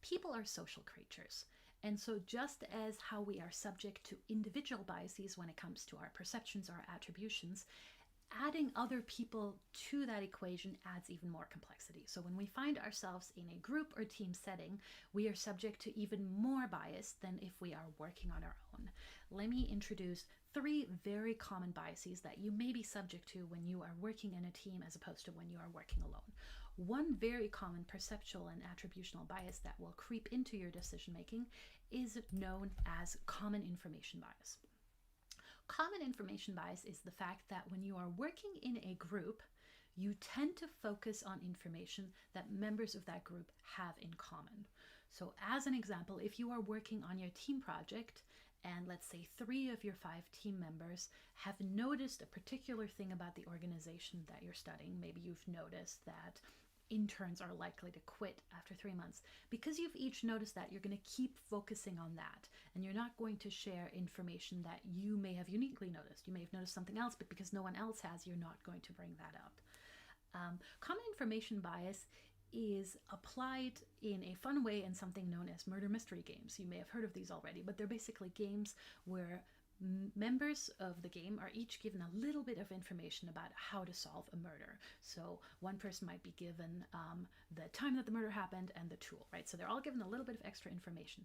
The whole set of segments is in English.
People are social creatures. And so, just as how we are subject to individual biases when it comes to our perceptions or attributions, adding other people to that equation adds even more complexity. So when we find ourselves in a group or team setting, we are subject to even more bias than if we are working on our own. Let me introduce 3 very common biases that you may be subject to when you are working in a team as opposed to when you are working alone. One very common perceptual and attributional bias that will creep into your decision making is known as common information bias. Common information bias is the fact that when you are working in a group, you tend to focus on information that members of that group have in common. So as an example, if you are working on your team project and let's say 3 of your 5 team members have noticed a particular thing about the organization that you're studying, maybe you've noticed that interns are likely to quit after 3 months. Because you've each noticed that, you're going to keep focusing on that, and you're not going to share information that you may have uniquely noticed. You may have noticed something else, but because no one else has, you're not going to bring that up. Common information bias is applied in a fun way in something known as murder mystery games. You may have heard of these already, but they're basically games where members of the game are each given a little bit of information about how to solve a murder. So one person might be given the time that the murder happened and the tool, right? So they're all given a little bit of extra information.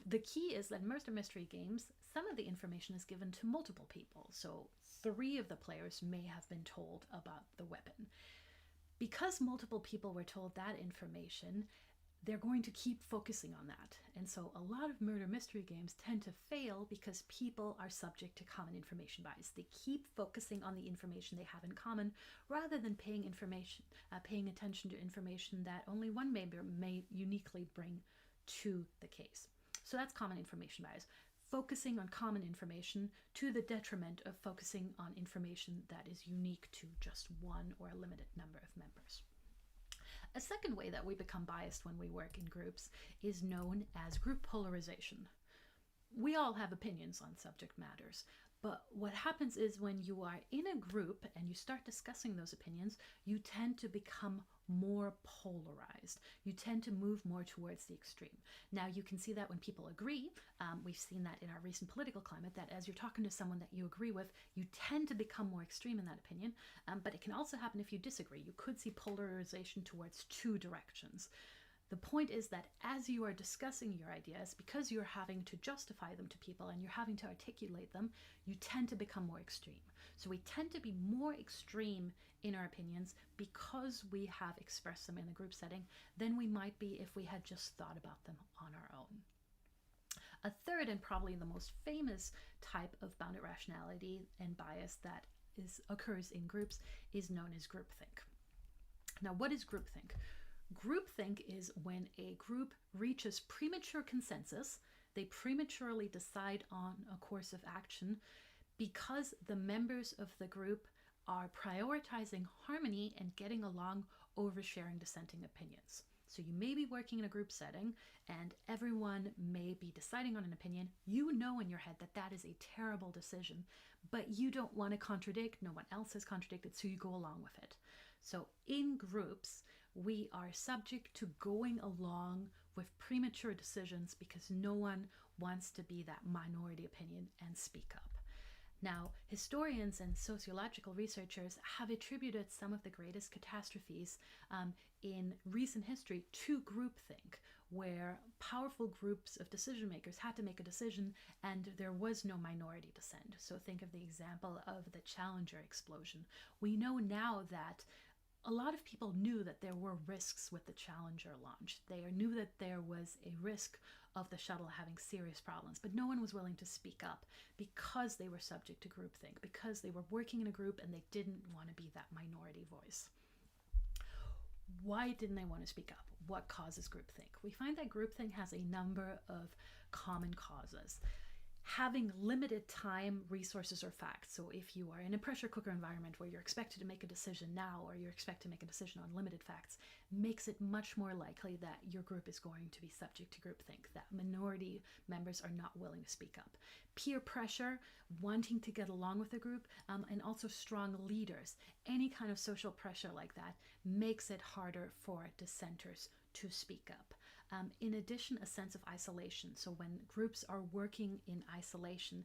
The key is that in murder mystery games, some of the information is given to multiple people. So 3 of the players may have been told about the weapon. Because multiple people were told that information, they're going to keep focusing on that. And so a lot of murder mystery games tend to fail because people are subject to common information bias. They keep focusing on the information they have in common rather than paying attention to information that only one member may uniquely bring to the case. So that's common information bias. Focusing on common information to the detriment of focusing on information that is unique to just one or a limited number of members. A second way that we become biased when we work in groups is known as group polarization. We all have opinions on subject matters, but what happens is when you are in a group and you start discussing those opinions, you tend to become more polarized. You tend to move more towards the extreme. Now, you can see that when people agree. We've seen that in our recent political climate, that as you're talking to someone that you agree with, you tend to become more extreme in that opinion. But it can also happen if you disagree. You could see polarization towards 2 directions. The point is that as you are discussing your ideas, because you're having to justify them to people and you're having to articulate them, you tend to become more extreme. So we tend to be more extreme in our opinions because we have expressed them in a group setting than we might be if we had just thought about them on our own. A third and probably the most famous type of bounded rationality and bias that occurs in groups is known as groupthink. Now, what is groupthink? Groupthink is when a group reaches premature consensus. They prematurely decide on a course of action because the members of the group are prioritizing harmony and getting along over sharing dissenting opinions. So you may be working in a group setting and everyone may be deciding on an opinion. You know in your head that that is a terrible decision, but you don't want to contradict. No one else has contradicted, so you go along with it. So in groups, we are subject to going along with premature decisions because no one wants to be that minority opinion and speak up. Now, historians and sociological researchers have attributed some of the greatest catastrophes in recent history to groupthink, where powerful groups of decision makers had to make a decision and there was no minority dissent. So think of the example of the Challenger explosion. We know now that a lot of people knew that there were risks with the Challenger launch. They knew that there was a risk of the shuttle having serious problems, but no one was willing to speak up because they were subject to groupthink, because they were working in a group and they didn't want to be that minority voice. Why didn't they want to speak up? What causes groupthink? We find that groupthink has a number of common causes. Having limited time, resources, or facts. So if you are in a pressure cooker environment where you're expected to make a decision now, or you're expected to make a decision on limited facts, makes it much more likely that your group is going to be subject to groupthink, that minority members are not willing to speak up. Peer pressure, wanting to get along with the group, and also strong leaders. Any kind of social pressure like that makes it harder for dissenters to speak up. In addition, a sense of isolation. So when groups are working in isolation,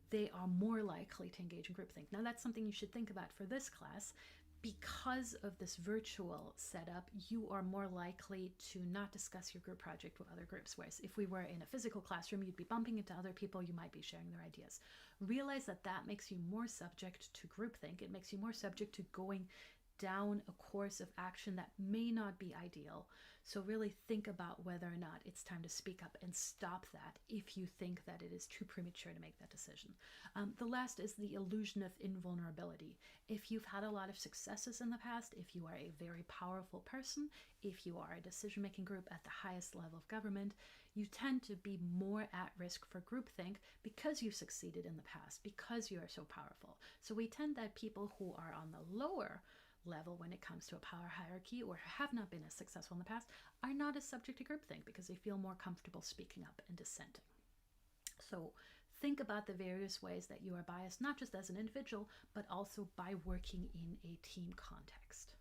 they are more likely to engage in groupthink. Now, that's something you should think about for this class. Because of this virtual setup, you are more likely to not discuss your group project with other groups. Whereas if we were in a physical classroom, you'd be bumping into other people, you might be sharing their ideas. Realize that that makes you more subject to groupthink. It makes you more subject to going down a course of action that may not be ideal. So really think about whether or not it's time to speak up and stop that if you think that it is too premature to make that decision. The last is the illusion of invulnerability. If you've had a lot of successes in the past, if you are a very powerful person, if you are a decision-making group at the highest level of government, you tend to be more at risk for groupthink because you've succeeded in the past, because you are so powerful. So we tend that people who are on the lower level when it comes to a power hierarchy or have not been as successful in the past are not as subject to groupthink because they feel more comfortable speaking up and dissenting. So think about the various ways that you are biased, not just as an individual, but also by working in a team context.